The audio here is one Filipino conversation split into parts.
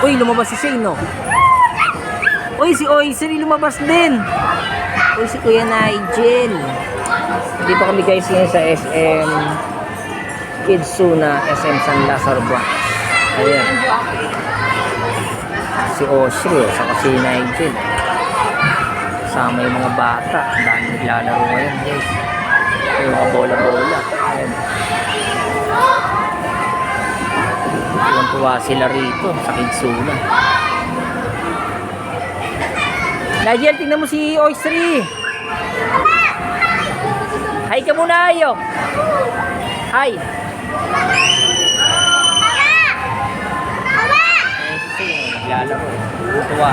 Uy, lumabas si Shane, no? Uy, si Oysri lumabas din. Uy, si Kuya Nigel. Dito kami guys ngayon sa SM Kidsuna, SM San Lazaro Branch. Ayan. Si Oysri, saka si Nigel. Kasama yung mga bata. Ang dami naglalaro ngayon guys. Yung mga bola-bola. Ayan. Tuwan-tuwa sila rito sa Kidsuna. Nigel, tingnan mo si Oysri. Hi ka muna, ayo. Hi. Naglalaro. Tuwa.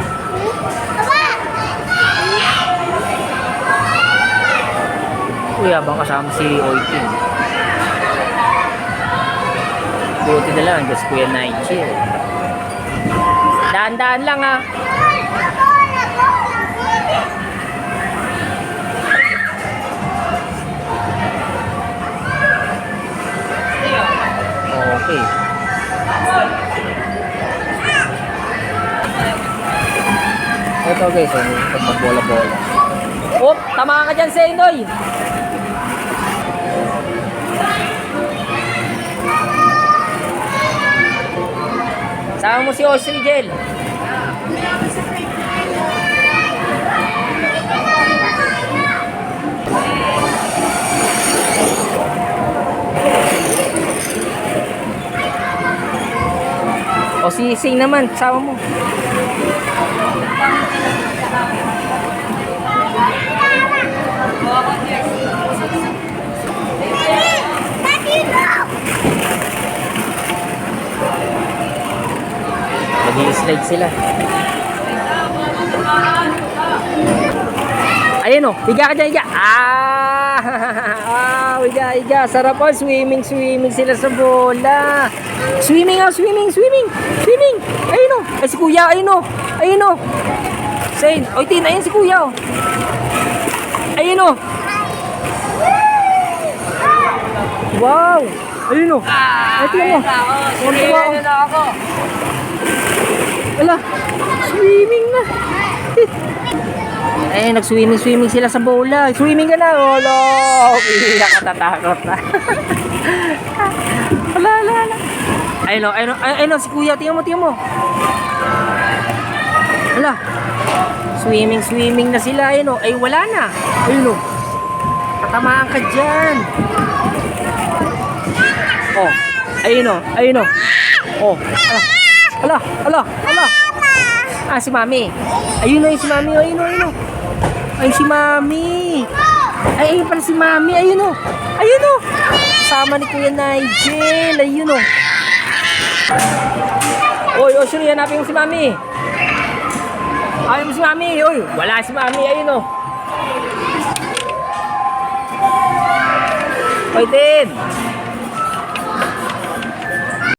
Uy, habang kasama si Oytin. Buti na lang, just Kuya Nigel. Daan-daan lang ha. Okay. Ito guys, pagbola-bola. Oh, tama ka dyan, Senoy. Sama mo si Oysri, Jel. O si Sing naman, sama mo. Nag-i-slide sila. Ayun o, higa ka dyan, higa. Higa. Sarap o, swimming sila sa bola. Swimming. Ayun o, ay si kuya, ayun o. Sain, oy tin, ayun si kuya o. Ayun o. Wow, ayun o. Ay, tingnan mo. Ala, swimming na. Eh, nag-swimming sila sa bola. Swimming ka na. Wala. Iyak ka, tatakot na. Ala. Ayun o, si kuya. Tingnan mo. Ala. Swimming na sila. Ayun o. Ay, wala na. Ayun o. Tatamaan ka dyan. Oh. Ayun o. Oh. Ala. Ah, si Mami. Ayun o, si Mami. Ayun o. Ay, si Mami. Ayun pala si Mami. Ayun o. Kasama ni Kuya Nigel. Ayun o. Oy, Oysri, hanapin mo si Mami. Ayun mo si Mami. Oy, wala si Mami. Ayun o. Oy, Tin.